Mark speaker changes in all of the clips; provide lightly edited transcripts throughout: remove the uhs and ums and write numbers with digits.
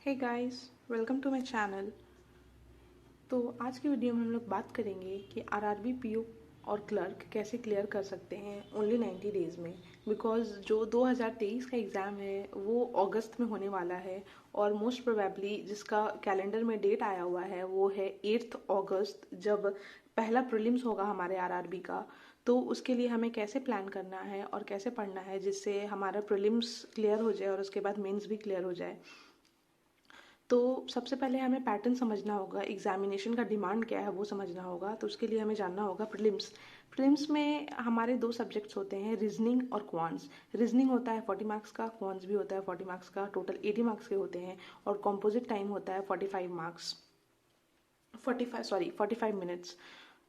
Speaker 1: Hey guys, welcome to my channel. तो आज की वीडियो में हम लोग बात करेंगे कि आरआरबी पीओ और क्लर्क कैसे क्लियर कर सकते हैं ओनली 90 डेज़ में। बिकॉज जो 2023 का एग्ज़ाम है वो अगस्त में होने वाला है और मोस्ट प्रोबेबली जिसका कैलेंडर में डेट आया हुआ है वो है 8 अगस्त, जब पहला प्रीलिम्स होगा हमारे आरआरबी का। तो उसके लिए हमें कैसे प्लान करना है और कैसे पढ़ना है जिससे हमारा प्रीलिम्स क्लियर हो जाए और उसके बाद मेंस भी क्लियर हो जाए। तो सबसे पहले हमें पैटर्न समझना होगा, एग्जामिनेशन का डिमांड क्या है वो समझना होगा। तो उसके लिए हमें जानना होगा प्रीलिम्स। प्रीलिम्स में हमारे दो सब्जेक्ट्स होते हैं, रीजनिंग और क्वांट्स। रीजनिंग होता है 40 मार्क्स का, क्वांट्स भी होता है 40 मार्क्स का, टोटल 80 मार्क्स के होते हैं और कॉम्पोजिट टाइम होता है 45 मिनट्स।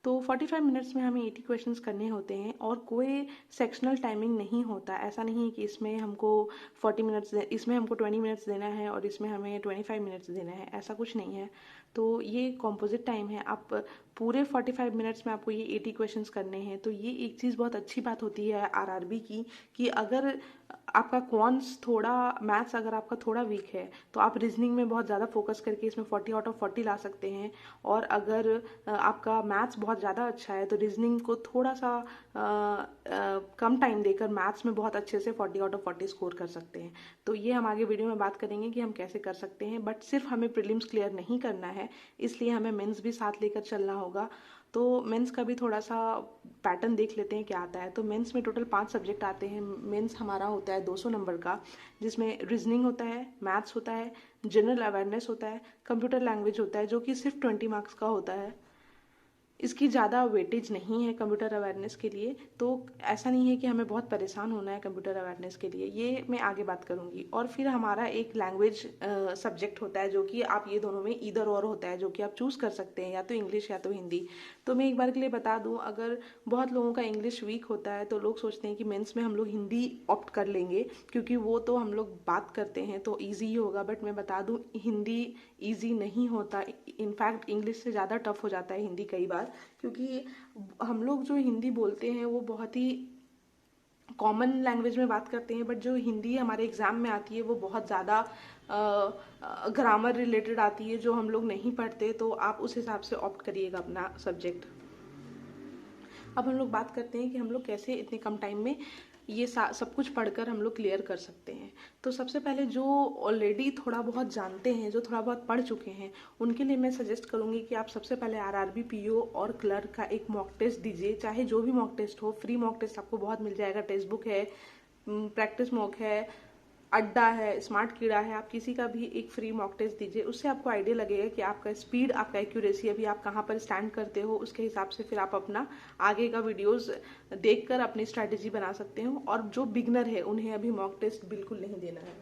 Speaker 1: तो 45 मिनट्स में हमें 80 क्वेश्चंस करने होते हैं और कोई सेक्शनल टाइमिंग नहीं होता। ऐसा नहीं है कि इसमें हमको 20 मिनट्स देना है और इसमें हमें 25 मिनट्स देना है, ऐसा कुछ नहीं है। तो ये कॉम्पोजिट टाइम है। आप पूरे 45 मिनट्स में आपको ये 80 क्वेश्चंस करने हैं। तो ये एक चीज़ बहुत अच्छी बात होती है आरआरबी की, कि अगर आपका क्वांट्स थोड़ा, मैथ्स अगर आपका थोड़ा वीक है तो आप रीजनिंग में बहुत ज़्यादा फोकस करके इसमें 40 आउट ऑफ 40 ला सकते हैं। और अगर आपका मैथ्स बहुत ज़्यादा अच्छा है तो रीजनिंग को थोड़ा सा कम टाइम देकर मैथ्स में बहुत अच्छे से 40 आउट ऑफ 40 स्कोर कर सकते हैं। तो ये हम आगे वीडियो में बात करेंगे कि हम कैसे कर सकते हैं। बट सिर्फ हमें प्रीलिम्स क्लियर नहीं करना है, इसलिए हमें मेंस भी साथ लेकर चलना होगा। तो मेंस का भी थोड़ा सा पैटर्न देख लेते हैं क्या आता है। तो मेंस में टोटल 5 सब्जेक्ट आते हैं। मेंस हमारा होता है 200 नंबर का, जिसमें रीजनिंग होता है, मैथ्स होता है, जनरल अवेयरनेस होता है, कंप्यूटर लैंग्वेज होता है जो कि सिर्फ 20 मार्क्स का होता है। इसकी ज़्यादा वेटेज नहीं है कंप्यूटर अवेयरनेस के लिए। तो ऐसा नहीं है कि हमें बहुत परेशान होना है कंप्यूटर अवेयरनेस के लिए, ये मैं आगे बात करूँगी। और फिर हमारा एक लैंग्वेज सब्जेक्ट होता है जो कि आप ये दोनों में ईदर और होता है, जो कि आप चूज़ कर सकते हैं, या तो इंग्लिश या तो हिंदी। तो मैं एक बार के लिए बता दूँ, अगर बहुत लोगों का इंग्लिश वीक होता है तो लोग सोचते हैं कि मेंस में हम लोग हिंदी ऑप्ट कर लेंगे क्योंकि वो तो हम लोग बात करते हैं तो ईजी ही होगा। बट मैं बता दूँ, हिंदी ईजी नहीं होता। इनफैक्ट इंग्लिश से ज़्यादा टफ हो जाता है हिंदी कई बार, क्योंकि हम लोग जो हिंदी बोलते हैं वो बहुत ही कॉमन लैंग्वेज में बात करते हैं। बट जो हिंदी हमारे एग्ज़ाम में आती है वो बहुत ज़्यादा ग्रामर रिलेटेड आती है जो हम लोग नहीं पढ़ते। तो आप उस हिसाब से ऑप्ट करिएगा अपना सब्जेक्ट। अब हम लोग बात करते हैं कि हम लोग कैसे इतने कम टाइम में ये सब कुछ पढ़कर हम लोग क्लियर कर सकते हैं। तो सबसे पहले जो ऑलरेडी थोड़ा बहुत जानते हैं, जो थोड़ा बहुत पढ़ चुके हैं, उनके लिए मैं सजेस्ट करूँगी कि आप सबसे पहले आरआरबी पीओ और क्लर्क का एक मॉक टेस्ट दीजिए। चाहे जो भी मॉक टेस्ट हो, फ्री मॉक टेस्ट आपको बहुत मिल जाएगा। टेक्स्ट बुक है, प्रैक्टिस मॉक है, अड्डा है, स्मार्ट कीड़ा है, आप किसी का भी एक फ्री मॉक टेस्ट दीजिए। उससे आपको आइडिया लगेगा कि आपका स्पीड, आपका एक्यूरेसी, अभी आप कहाँ पर स्टैंड करते हो। उसके हिसाब से फिर आप अपना आगे का वीडियोस देखकर अपनी स्ट्रैटेजी बना सकते हो। और जो बिगनर है उन्हें अभी मॉक टेस्ट बिल्कुल नहीं देना है।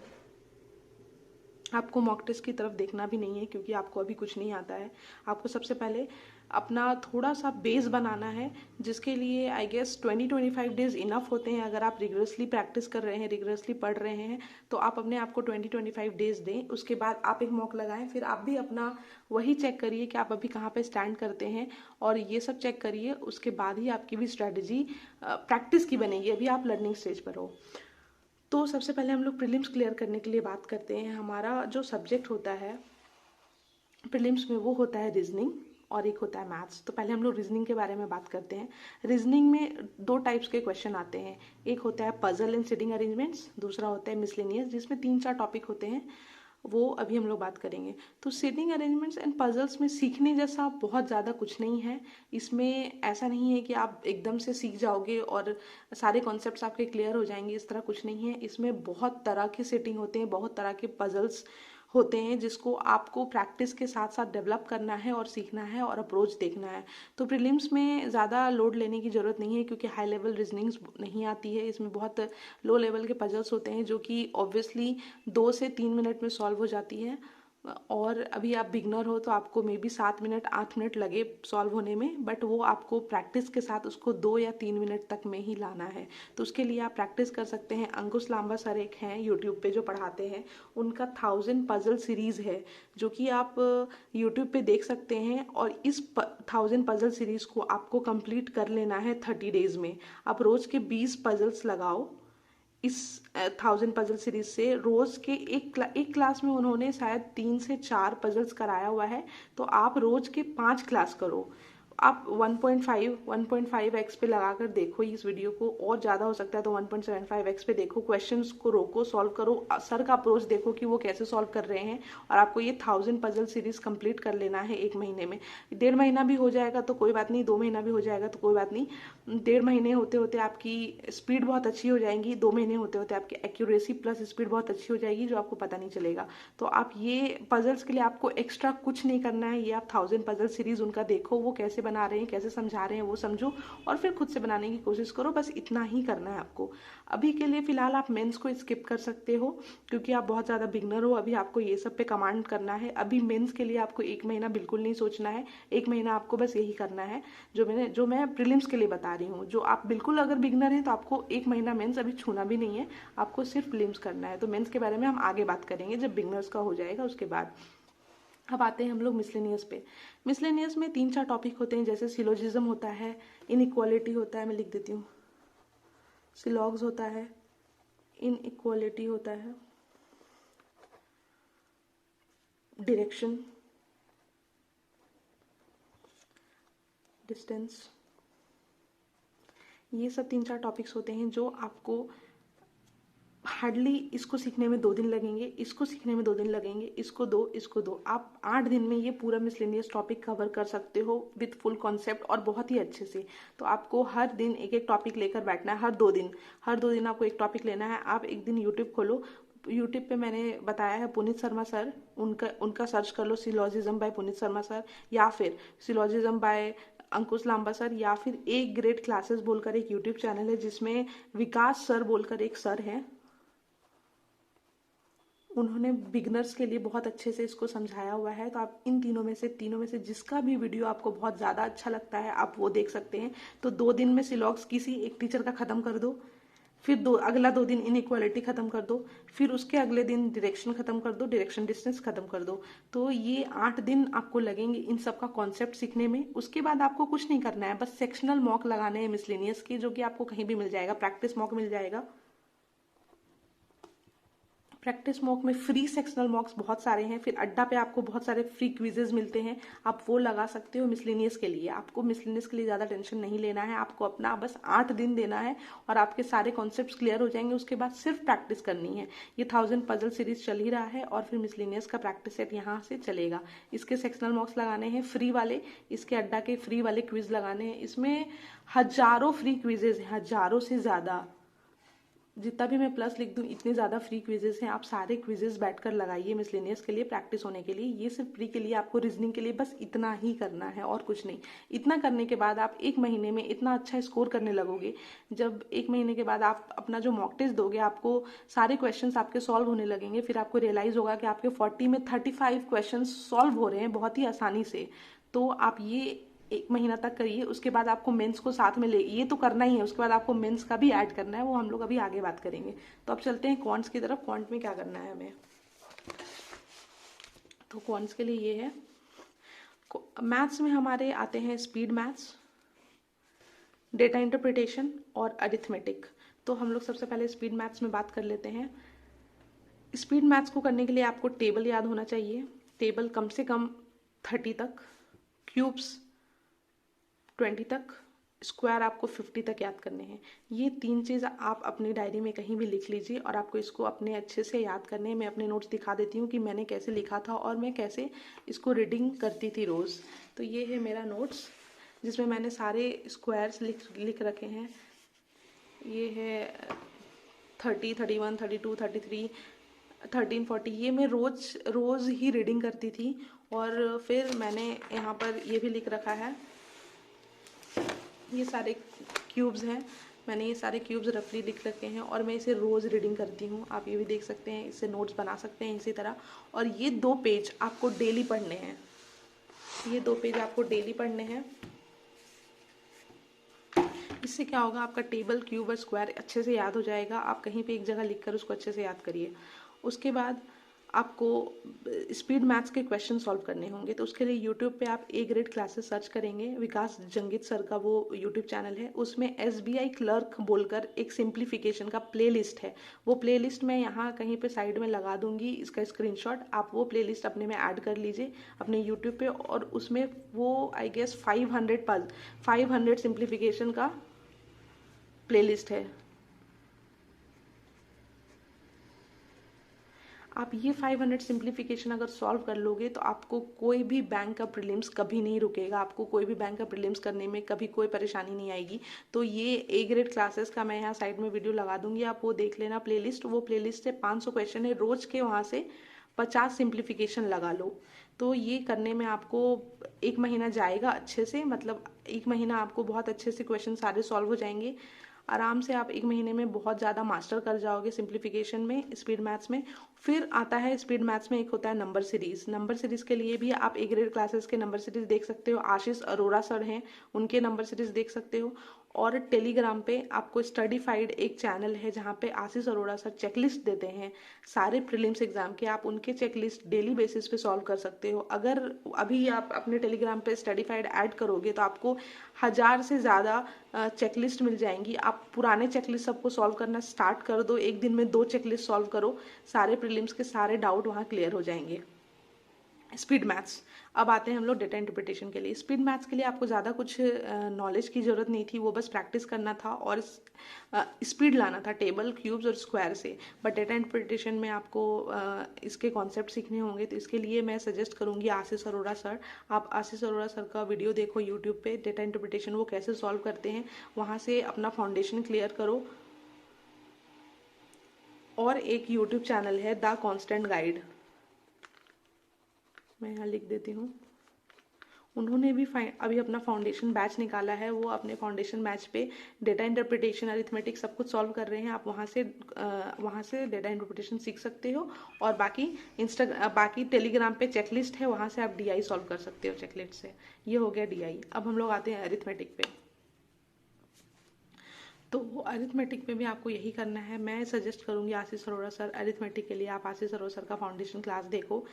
Speaker 1: आपको मॉक टेस्ट की तरफ देखना भी नहीं है क्योंकि आपको अभी कुछ नहीं आता है। आपको सबसे पहले अपना थोड़ा सा बेस बनाना है, जिसके लिए आई गेस 20-25 डेज इनफ होते हैं। अगर आप रिगरसली प्रैक्टिस कर रहे हैं, रिगरसली पढ़ रहे हैं, तो आप अपने आप को 20-25 डेज दें। उसके बाद आप एक मॉक लगाएं, फिर आप भी अपना वही चेक करिए कि आप अभी कहाँ पे स्टैंड करते हैं, और ये सब चेक करिए। उसके बाद ही आपकी भी स्ट्रैटेजी प्रैक्टिस की बनेगी। अभी आप लर्निंग स्टेज पर हो। तो सबसे पहले हम लोग प्रीलिम्स क्लियर करने के लिए बात करते हैं। हमारा जो सब्जेक्ट होता है प्रीलिम्स में वो होता है रीजनिंग और एक होता है मैथ्स। तो पहले हम लोग रीजनिंग के बारे में बात करते हैं। रीजनिंग में दो टाइप्स के क्वेश्चन आते हैं। एक होता है पजल एंड सिटिंग अरेंजमेंट्स, दूसरा होता है मिसलेनियस, जिसमें 3-4 टॉपिक होते हैं, वो अभी हम लोग बात करेंगे। तो सिटिंग अरेंजमेंट्स एंड पजल्स में सीखने जैसा बहुत ज़्यादा कुछ नहीं है। इसमें ऐसा नहीं है कि आप एकदम से सीख जाओगे और सारे कॉन्सेप्ट्स आपके क्लियर हो जाएंगे, इस तरह कुछ नहीं है। इसमें बहुत तरह के सेटिंग होते हैं, बहुत तरह के पजल्स होते हैं, जिसको आपको प्रैक्टिस के साथ साथ डेवलप करना है और सीखना है और अप्रोच देखना है। तो प्रीलिम्स में ज़्यादा लोड लेने की ज़रूरत नहीं है क्योंकि हाई लेवल रीजनिंग्स नहीं आती है। इसमें बहुत लो लेवल के पजल्स होते हैं जो कि ऑब्वियसली 2 से 3 मिनट में सॉल्व हो जाती है। और अभी आप बिगनर हो तो आपको मे बी 7 मिनट 8 मिनट लगे सॉल्व होने में, बट वो आपको प्रैक्टिस के साथ उसको 2 या 3 मिनट तक में ही लाना है। तो उसके लिए आप प्रैक्टिस कर सकते हैं। अंकुश लांबा सर एक हैं यूट्यूब पे जो पढ़ाते हैं, उनका 1000 पजल सीरीज़ है जो कि आप यूट्यूब पे देख सकते हैं। और इस 1000 पजल सीरीज़ को आपको कंप्लीट कर लेना है 30 डेज़ में। आप रोज़ के 20 पजल्स लगाओ, इस 1000 पजल सीरीज से रोज के एक क्लास में उन्होंने शायद 3 से 4 पजल्स कराया हुआ है। तो आप रोज के 5 क्लास करो। आप 1.5x पे लगाकर देखो इस वीडियो को, और ज़्यादा हो सकता है तो 1.75x पे देखो। क्वेश्चंस को रोको, सॉल्व करो, सर का अप्रोच देखो कि वो कैसे सॉल्व कर रहे हैं। और आपको ये 1000 पजल सीरीज कंप्लीट कर लेना है 1 महीने में। 1.5 महीना भी हो जाएगा तो कोई बात नहीं, 2 महीना भी हो जाएगा तो कोई बात नहीं। 1.5 महीने होते होते आपकी स्पीड बहुत अच्छी हो जाएगी, 2 महीने होते होते आपकी एक्यूरेसी प्लस स्पीड बहुत अच्छी हो जाएगी, जो आपको पता नहीं चलेगा। तो आप ये पजल्स के लिए आपको एक्स्ट्रा कुछ नहीं करना है। ये आप 1000 पजल सीरीज उनका देखो, वो कैसे बना रहे हैं, कैसे समझा रहे हैं, वो समझो और फिर खुद से बनाने की कोशिश करो। बस इतना ही करना है आपको। अभी के लिए फिलहाल आप मेंस को स्किप कर सकते हो, क्योंकि आप बहुत ज़्यादा बिगनर हो। अभी आपको ये सब पे कमांड करना है। अभी मेंस के लिए आपको 1 महीना बिल्कुल नहीं सोचना है। 1 महीना आपको बस यही करना है जो मैं प्रीलिम्स के लिए बता रही हूँ। जो आप बिल्कुल अगर बिगनर हैं तो आपको 1 महीना मेंस अभी छूना भी नहीं है, आपको सिर्फ प्रीलिम्स करना है। तो मेंस के बारे में हम आगे बात करेंगे जब बिगनर्स का हो जाएगा उसके बाद। अब आते हैं हम लोग मिसलेनियस पे। मिसलेनियस में 3-4 टॉपिक होते हैं, जैसे सिलोजिज्म होता है, इनइक्वालिटी होता है, मैं लिख देती हूँ, सिलॉग्स होता है, इनइक्वालिटी होता है, डायरेक्शन, डिस्टेंस। ये सब 3-4 टॉपिक्स होते हैं जो आपको हार्डली इसको सीखने में 2 दिन लगेंगे, इसको सीखने में 2 दिन लगेंगे, इसको दो। आप 8 दिन में ये पूरा मिसलेनियस टॉपिक कवर कर सकते हो विथ फुल कॉन्सेप्ट और बहुत ही अच्छे से। तो आपको हर दिन एक एक टॉपिक लेकर बैठना है, हर दो दिन आपको एक टॉपिक लेना है। आप एक दिन यूट्यूब खोलो, यूट्यूब पे मैंने बताया है पुनीत शर्मा सर, उनका सर्च कर लो, syllogism by Puneet Sharma sir, या फिर syllogism by Ankush Lamba sir, या फिर एक ग्रेट क्लासेस बोलकर एक यूट्यूब चैनल है जिसमें विकास सर बोलकर एक सर है। उन्होंने बिगनर्स के लिए बहुत अच्छे से इसको समझाया हुआ है। तो आप इन तीनों में से जिसका भी वीडियो आपको बहुत ज़्यादा अच्छा लगता है आप वो देख सकते हैं। तो 2 दिन में सिलॉग्स किसी एक टीचर का ख़त्म कर दो, फिर अगला 2 दिन इनइक्वालिटी ख़त्म कर दो, फिर उसके अगले दिन डायरेक्शन ख़त्म कर दो, डायरेक्शन डिस्टेंस ख़त्म कर दो। तो ये 8 दिन आपको लगेंगे इन सब का कॉन्सेप्ट सीखने में। उसके बाद आपको कुछ नहीं करना है, बस सेक्शनल मॉक लगाने हैं मिसलेनियस के, जो कि आपको कहीं भी मिल जाएगा, प्रैक्टिस मॉक मिल जाएगा। प्रैक्टिस मॉक में फ्री सेक्शनल मॉक्स बहुत सारे हैं, फिर अड्डा पे आपको बहुत सारे फ्री क्विजेज मिलते हैं, आप वो लगा सकते हो मिसलेनियस के लिए। आपको मिसलेनियस के लिए ज़्यादा टेंशन नहीं लेना है, आपको अपना बस 8 दिन देना है और आपके सारे कॉन्सेप्ट्स क्लियर हो जाएंगे। उसके बाद सिर्फ प्रैक्टिस करनी है। ये 1000 पजल सीरीज चल ही रहा है और फिर मिसलेनियस का प्रैक्टिस सेट यहाँ से चलेगा। इसके सेक्शनल मॉक्स लगाने हैं फ्री वाले, इसके अड्डा के फ्री वाले क्विज लगाने हैं। इसमें हजारों फ्री क्विजेज हैं, हजारों से ज़्यादा। जितना भी मैं प्लस लिख दूं इतने ज़्यादा फ्री क्विजेस हैं। आप सारे क्विजेस बैठकर लगाइए मिसलेनियस के लिए, प्रैक्टिस होने के लिए। ये सिर्फ प्री के लिए, आपको रीजनिंग के लिए बस इतना ही करना है और कुछ नहीं। इतना करने के बाद आप 1 महीने में इतना अच्छा स्कोर करने लगोगे। जब 1 महीने के बाद आप अपना जो मॉक टेस्ट दोगे, आपको सारे क्वेश्चन आपके सॉल्व होने लगेंगे। फिर आपको रियलाइज होगा कि आपके 40 में 35 क्वेश्चन सॉल्व हो रहे हैं बहुत ही आसानी से। तो आप ये 1 महीना तक करिए। उसके बाद आपको मेंस को साथ में ले, ये तो करना ही है, उसके बाद आपको मेंस का भी ऐड करना है, वो हम लोग अभी आगे बात करेंगे। तो अब चलते हैं क्वांट्स की तरफ। क्वांट में क्या करना है हमें, तो क्वांट्स के लिए ये है। मैथ्स में हमारे आते हैं स्पीड मैथ्स, डेटा इंटरप्रिटेशन और अरिथमेटिक। तो हम लोग सबसे पहले स्पीड मैथ्स में बात कर लेते हैं। स्पीड मैथ्स को करने के लिए आपको टेबल याद होना चाहिए, टेबल कम से कम 30 तक, क्यूब्स 20 तक, स्क्वायर आपको 50 तक याद करने हैं। ये 3 चीज़ आप अपनी डायरी में कहीं भी लिख लीजिए और आपको इसको अपने अच्छे से याद करने हैं। मैं अपने नोट्स दिखा देती हूँ कि मैंने कैसे लिखा था और मैं कैसे इसको रीडिंग करती थी रोज़। तो ये है मेरा नोट्स जिसमें मैंने सारे स्क्वायर्स लिख रखे हैं। ये है 30, 31, 32, 33, 13, 40। ये मैं रोज़ ही रीडिंग करती थी। और फिर मैंने यहाँ पर ये भी लिख रखा है, ये सारे क्यूब्स हैं, मैंने ये सारे क्यूब्स रफली लिख रखे हैं और मैं इसे रोज़ रीडिंग करती हूँ। आप ये भी देख सकते हैं, इससे नोट्स बना सकते हैं इसी तरह। और ये 2 पेज आपको डेली पढ़ने हैं, ये 2 पेज आपको डेली पढ़ने हैं। इससे क्या होगा, आपका टेबल, क्यूब और स्क्वायर अच्छे से याद हो जाएगा। आप कहीं पे एक जगह लिखकर उसको अच्छे से याद करिए। उसके बाद आपको स्पीड मैथ्स के क्वेश्चन सॉल्व करने होंगे। तो उसके लिए यूट्यूब पे आप ए ग्रेड क्लासेस सर्च करेंगे, विकास जंगित सर का वो यूट्यूब चैनल है, उसमें एसबीआई क्लर्क बोलकर एक सिंप्लीफिकेशन का प्ले लिस्ट है। वो प्ले लिस्ट मैं यहाँ कहीं पे साइड में लगा दूंगी, इसका स्क्रीनशॉट आप वो प्ले लिस्ट अपने में ऐड कर लीजिए अपने यूट्यूब पे, और उसमें वो आई गेस 500 सिंप्लीफिकेशन का प्ले लिस्ट है। आप ये 500 सिंप्लीफिकेशन अगर सॉल्व कर लोगे तो आपको कोई भी बैंक का प्रीलिम्स कभी नहीं रुकेगा, आपको कोई भी बैंक का प्रीलिम्स करने में कभी कोई परेशानी नहीं आएगी। तो ये ए ग्रेड क्लासेस का मैं यहाँ साइड में वीडियो लगा दूंगी, आप वो देख लेना प्लेलिस्ट। वो प्लेलिस्ट से 500 क्वेश्चन है, रोज के वहाँ से 50 सिंप्लीफिकेशन लगा लो। तो ये करने में आपको 1 महीना जाएगा अच्छे से, मतलब 1 महीना आपको बहुत अच्छे से क्वेश्चन सारे सॉल्व हो जाएंगे। आराम से आप 1 महीने में बहुत ज़्यादा मास्टर कर जाओगे सिंप्लीफिकेशन में, स्पीड मैथ्स में। फिर आता है स्पीड मैथ्स में एक होता है नंबर सीरीज। नंबर सीरीज के लिए भी आप ए ग्रेड क्लासेस के नंबर सीरीज देख सकते हो, आशीष अरोड़ा सर हैं उनके नंबर सीरीज देख सकते हो। और टेलीग्राम पे आपको स्टडीफाइड एक चैनल है जहाँ पे आशीष अरोड़ा सर चेकलिस्ट देते हैं सारे प्रीलिम्स एग्जाम के, आप उनके चेकलिस्ट डेली बेसिस पे सॉल्व कर सकते हो। अगर अभी आप अपने टेलीग्राम पे स्टडीफाइड ऐड करोगे तो आपको 1000 से ज़्यादा चेकलिस्ट मिल जाएंगी। आप पुराने चेकलिस्ट सबको सॉल्व करना स्टार्ट कर दो, एक दिन में 2 चेकलिस्ट सॉल्व करो, सारे प्रीलिम्स के सारे डाउट वहाँ क्लियर हो जाएंगे। स्पीड मैथ्स, अब आते हैं हम लोग डेटा इंटरप्रिटेशन के लिए। स्पीड मैथ्स के लिए आपको ज़्यादा कुछ नॉलेज की ज़रूरत नहीं थी, वो बस प्रैक्टिस करना था और स्पीड लाना था टेबल, क्यूब्स और स्क्वायर से। बट डेटा इंटरप्रिटेशन में आपको इसके कॉन्सेप्ट सीखने होंगे, तो इसके लिए मैं सजेस्ट करूँगी आशीष अरोड़ा सर। आप आशीष अरोड़ा सर का वीडियो देखो यूट्यूब पे, डेटा इंटरप्रिटेशन वो कैसे सॉल्व करते हैं, वहाँ से अपना फाउंडेशन क्लियर करो। और एक यूट्यूब चैनल है द कांस्टेंट गाइड, मैं यहाँ लिख देती हूँ। उन्होंने भी अभी अपना फाउंडेशन बैच निकाला है, वो अपने फाउंडेशन बैच पे डेटा इंटरप्रिटेशन, अरिथमेटिक सब कुछ सॉल्व कर रहे हैं। आप वहाँ से डेटा इंटरप्रिटेशन सीख सकते हो। और बाकी टेलीग्राम पे चेकलिस्ट है, वहाँ से आप डीआई सॉल्व कर सकते हो चेकलिस्ट से। ये हो गया डीआई। अब हम लोग आते हैं अरिथमेटिक पे। तो अरिथमेटिक में भी आपको यही करना है। मैं सजेस्ट करूँगी आशीष अरोड़ा सर, अरिथमेटिक के लिए आप आशीष अरोड़ा सर का फाउंडेशन क्लास देखो।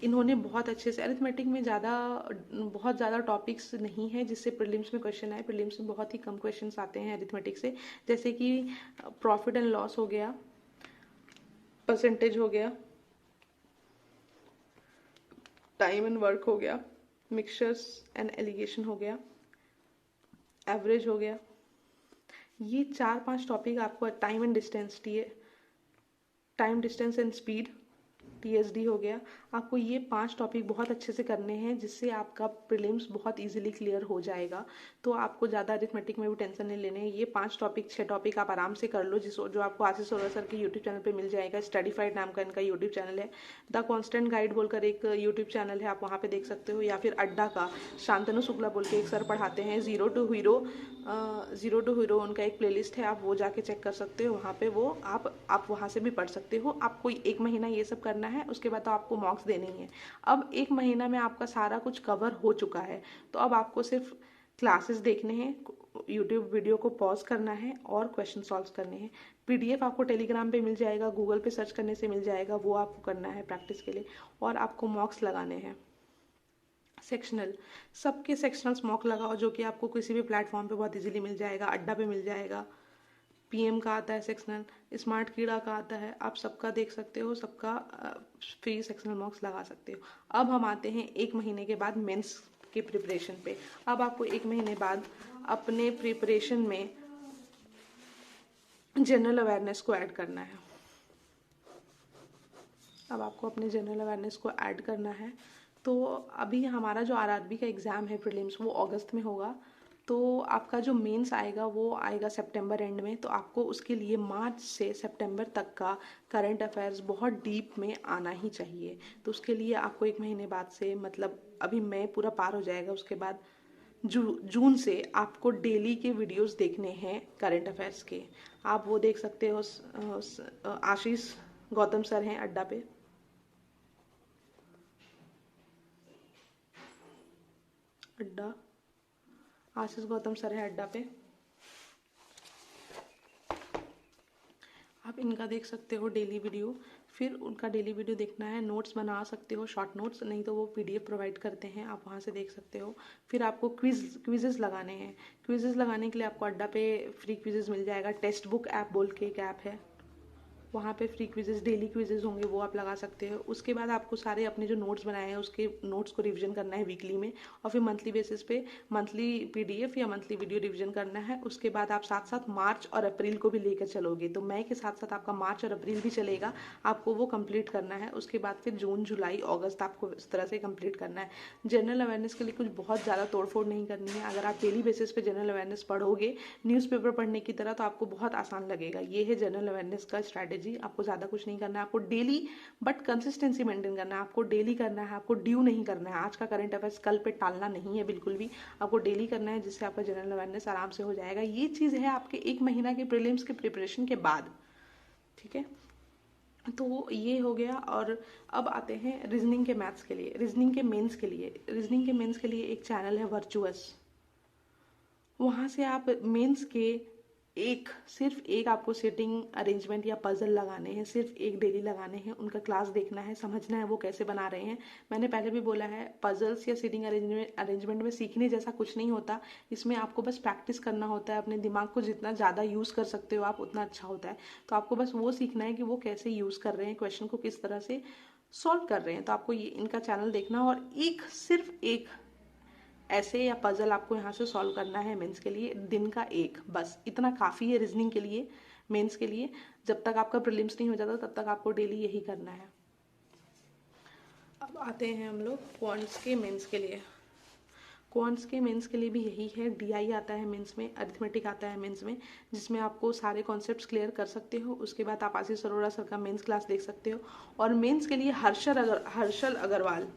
Speaker 1: इन्होंने बहुत अच्छे से, अरिथमेटिक में बहुत ज़्यादा टॉपिक्स नहीं है जिससे प्रीलिम्स में क्वेश्चन आए। प्रीलिम्स में बहुत ही कम क्वेश्चंस आते हैं अरिथमेटिक से, जैसे कि प्रॉफिट एंड लॉस हो गया, परसेंटेज हो गया, टाइम एंड वर्क हो गया, मिक्सचर्स एंड एलिगेशन हो गया, एवरेज हो गया। ये 4-5 टॉपिक आपको, time distance and speed, TSD हो गया। आपको ये 5 टॉपिक बहुत अच्छे से करने हैं, जिससे आपका प्रीलिम्स बहुत इजीली क्लियर हो जाएगा। तो आपको ज़्यादा अरिथमेटिक में भी टेंशन नहीं लेने हैं। ये 6 टॉपिक आप आराम से कर लो, जो आपको आशीष अरोड़ा सर के यूट्यूब चैनल पे मिल जाएगा। स्टडीफाइड नाम का इनका यूट्यूब चैनल है, द कांस्टेंट गाइड बोलकर एक यूट्यूब चैनल है, आप वहाँ पे देख सकते हो। या फिर अड्डा का शांतनु शुक्ला बोल के एक सर पढ़ाते हैं, जीरो टू हीरो उनका एक प्लेलिस्ट है, आप वो जाके चेक कर सकते हो। वहाँ पे वो आप वहाँ से भी पढ़ सकते हो। आपको 1 महीना ये सब करना है, उसके बाद तो आपको मॉक्स देने ही है। अब 1 महीना में आपका सारा कुछ कवर हो चुका है, तो अब आपको सिर्फ क्लासेस देखने हैं, यूट्यूब वीडियो को पॉज करना है और क्वेश्चन सॉल्व करने हैं। पीडीएफ आपको टेलीग्राम पे मिल जाएगा, गूगल पे सर्च करने से मिल जाएगा, वो आपको करना है प्रैक्टिस के लिए। और आपको मॉक्स लगाने हैं सेक्शनल, सबके सेक्शनल्स मॉक लगाओ, जो कि आपको किसी भी प्लेटफॉर्म पे बहुत इजीली मिल जाएगा। अड्डा पे मिल जाएगा, पीएम का आता है सेक्शनल, स्मार्ट कीड़ा का आता है, आप सबका देख सकते हो, सबका फ्री सेक्शनल मॉक्स लगा सकते हो। अब हम आते हैं 1 महीने के बाद मेंस के प्रिपरेशन पे। अब आपको 1 महीने बाद अपने प्रिपरेशन में जनरल अवेयरनेस को ऐड करना है। अब आपको अपने जनरल अवेयरनेस को ऐड करना है। तो अभी हमारा जो आरआरबी का एग्ज़ाम है प्रीलिम्स, वो अगस्त में होगा। तो आपका जो मेंस आएगा वो आएगा सितंबर एंड में। तो आपको उसके लिए मार्च से सितंबर तक का करंट अफेयर्स बहुत डीप में आना ही चाहिए। तो उसके लिए आपको 1 महीने बाद से, मतलब अभी मई पूरा पार हो जाएगा, उसके बाद जून से आपको डेली के वीडियोस देखने हैं करंट अफेयर्स के। आप वो देख सकते हो, आशीष गौतम सर हैं अड्डा पे, आशीष गौतम सर है अड्डा पे, आप इनका देख सकते हो डेली वीडियो। फिर उनका डेली वीडियो देखना है, नोट्स बना सकते हो, शॉर्ट नोट्स, नहीं तो वो पीडीएफ प्रोवाइड करते हैं, आप वहाँ से देख सकते हो। फिर आपको क्विजेस लगाने हैं। क्विजेस लगाने के लिए आपको अड्डा पे फ्री क्विजेस मिल जाएगा। टेक्स्ट बुक ऐप बोल के एक ऐप है, वहाँ पे फ्री क्विजेस, डेली क्विजेस होंगे, वो आप लगा सकते हो। उसके बाद आपको सारे अपने जो नोट्स बनाए हैं उसके नोट्स को रिवीजन करना है वीकली में, और फिर मंथली बेसिस पे मंथली पीडीएफ या मंथली वीडियो रिवीजन करना है। उसके बाद आप साथ साथ मार्च और अप्रैल को भी लेकर चलोगे, तो मई के साथ साथ आपका मार्च और अप्रैल भी चलेगा, आपको वो कंप्लीट करना है। उसके बाद फिर जून, जुलाई, अगस्त आपको इस तरह से कंप्लीट करना है। जनरल अवेयरनेस के लिए कुछ बहुत ज़्यादा तोड़फोड़ नहीं करनी है। अगर आप डेली बेसिस पे जनरल अवेयरनेस पढ़ोगे न्यूज़पेपर पढ़ने की तरह, तो आपको बहुत आसान लगेगा। ये है जनरल अवेयरनेस का स्ट्रैटेजी। आपको ज़्यादा कुछ नहीं करना है, आपको डेली बट कंसिस्टेंसी मेंटेन करना है। आपको डेली करना है, आपको ड्यू नहीं करना है। आज का करंट अफेयर्स कल पे टालना नहीं है बिल्कुल भी, आपको डेली करना है, जिससे आपका जनरल अवेयरनेस आराम से हो जाएगा। ये चीज़ है आपके 1 महीना के प्रीलिम्स के प्रिपरेशन के बाद, ठीक है। तो ये हो गया। और अब आते हैं रीजनिंग के मैथ्स के लिए, रीजनिंग के मेंस के लिए। रीजनिंग के मेंस के लिए एक चैनल है वर्चुअस, वहाँ से आप मेंस के सिर्फ एक आपको सेटिंग अरेंजमेंट या पजल लगाने हैं, सिर्फ एक डेली लगाने हैं, उनका क्लास देखना है, समझना है वो कैसे बना रहे हैं। मैंने पहले भी बोला है, पजल्स या सेटिंग अरेंजमेंट में सीखने जैसा कुछ नहीं होता, इसमें आपको बस प्रैक्टिस करना होता है। अपने दिमाग को जितना ज़्यादा यूज़ कर सकते हो आप, उतना अच्छा होता है। तो आपको बस वो सीखना है कि वो कैसे यूज़ कर रहे हैं, क्वेश्चन को किस तरह से सॉल्व कर रहे हैं। तो आपको ये इनका चैनल देखना, और सिर्फ एक ऐसे या पजल आपको यहाँ से सॉल्व करना है मेंस के लिए, दिन का एक, बस इतना काफ़ी है रीजनिंग के लिए, मेंस के लिए। जब तक आपका प्रीलिम्स नहीं हो जाता तब तक आपको डेली यही करना है। अब आते हैं हम लोग क्वांट्स के मेंस के लिए। क्वांट्स के मेंस के लिए भी यही है, डीआई आता है मेंस में, अरिथमेटिक आता है मेंस में, जिसमें आपको सारे कॉन्सेप्ट्स क्लियर कर सकते हो। उसके बाद आप आशीष अरोड़ा सर का मेंस क्लास देख सकते हो। और मेंस के लिए हर्षल अग्रवाल,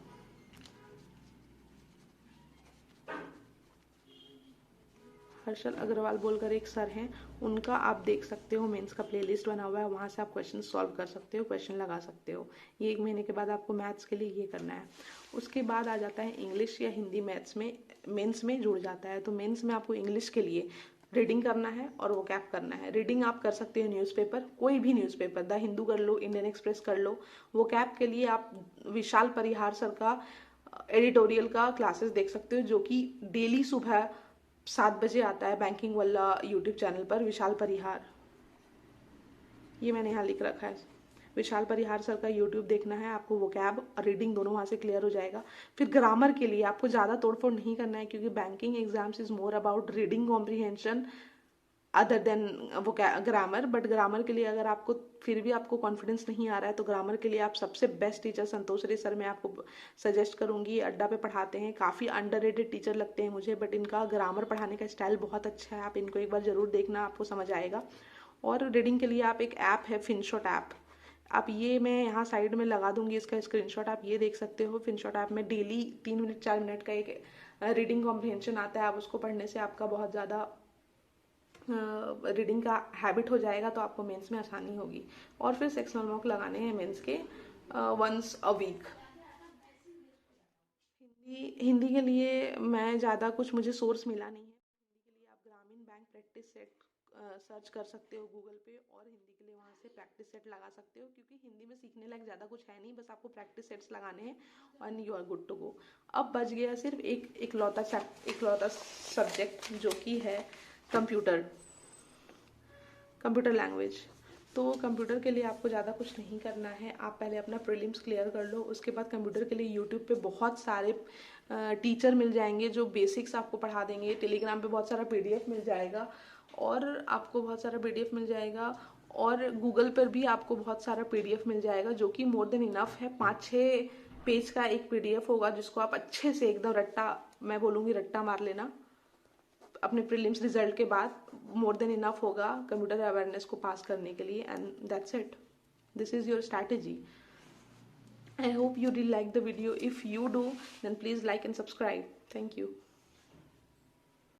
Speaker 1: हर्षल अग्रवाल बोलकर एक सर हैं, उनका आप देख सकते हो, मेंस का प्लेलिस्ट बना हुआ है, वहाँ से आप क्वेश्चन सॉल्व कर सकते हो, क्वेश्चन लगा सकते हो। ये 1 महीने के बाद आपको मैथ्स के लिए ये करना है। उसके बाद आ जाता है इंग्लिश या हिंदी, मैथ्स में मेंस में जुड़ जाता है। तो मेंस में आपको इंग्लिश के लिए रीडिंग करना है और वोकैब करना है। रीडिंग आप कर सकते हो न्यूज़पेपर, कोई भी न्यूज़पेपर, द हिंदू कर लो, इंडियन एक्सप्रेस कर लो। वोकैब के लिए आप विशाल परिहार सर का एडिटोरियल का क्लासेस देख सकते हो, जो कि डेली सुबह 7 बजे आता है बैंकिंग वाला यूट्यूब चैनल पर, विशाल परिहार। ये मैंने यहाँ लिख रखा है, विशाल परिहार सर का यूट्यूब देखना है आपको। वोकैब और रीडिंग दोनों वहाँ से क्लियर हो जाएगा। फिर ग्रामर के लिए आपको ज़्यादा तोड़फोड़ नहीं करना है, क्योंकि banking exams is more about reading comprehension other than वो ग्रामर। बट ग्रामर के लिए अगर आपको फिर भी आपको कॉन्फिडेंस नहीं आ रहा है, तो ग्रामर के लिए आप सबसे बेस्ट टीचर संतोष रे सर मैं आपको सजेस्ट करूंगी। अड्डा पे पढ़ाते हैं, काफ़ी अंडररेटेड टीचर लगते हैं मुझे, बट इनका ग्रामर पढ़ाने का स्टाइल बहुत अच्छा है। आप इनको एक बार ज़रूर देखना, आपको समझ आएगा। और रीडिंग के लिए आप एक ऐप है फिनशॉट ऐप, आप ये मैं यहाँ साइड में लगा दूंगी इसका स्क्रीनशॉट, आप ये देख सकते हो। फिनशॉट ऐप में डेली 3 मिनट 4 मिनट का एक रीडिंग कॉम्प्रिहेंशन आता है। आप उसको पढ़ने से आपका बहुत ज़्यादा रीडिंग का हैबिट हो जाएगा, तो आपको मेंस में आसानी होगी। और फिर सेक्शनल मॉक लगाने हैं मेंस के वंस अ वीक। हिंदी के लिए मैं ज़्यादा कुछ, मुझे सोर्स मिला नहीं है। हिंदी के लिए आप ग्रामीण बैंक प्रैक्टिस सेट सर्च कर सकते हो गूगल पे, और हिंदी के लिए वहाँ से प्रैक्टिस सेट लगा सकते हो, क्योंकि हिंदी में सीखने लायक ज़्यादा कुछ है नहीं, बस आपको प्रैक्टिस सेट्स लगाने हैं and you are good to go. अब बच गया सिर्फ इकलौता सब्जेक्ट, जो कि है कंप्यूटर लैंग्वेज। तो कंप्यूटर के लिए आपको ज़्यादा कुछ नहीं करना है, आप पहले अपना प्रीलिम्स क्लियर कर लो। उसके बाद कंप्यूटर के लिए यूट्यूब पे बहुत सारे टीचर मिल जाएंगे जो बेसिक्स आपको पढ़ा देंगे। टेलीग्राम पे बहुत सारा पीडीएफ मिल जाएगा, और आपको बहुत सारा पीडीएफ मिल जाएगा, और गूगल पर भी आपको बहुत सारा पीडीएफ मिल जाएगा, जो कि मोर देन इनफ है। 5-6 पेज का एक पीडीएफ होगा, जिसको आप अच्छे से एकदम रट्टा, मैं बोलूँगी रट्टा मार लेना अपने प्रीलिम्स रिजल्ट के बाद। मोर देन इनफ होगा कंप्यूटर अवेयरनेस को पास करने के लिए, and that's it, this is your strategy. I hope you did like the video. If you do, then please like and subscribe. Thank you.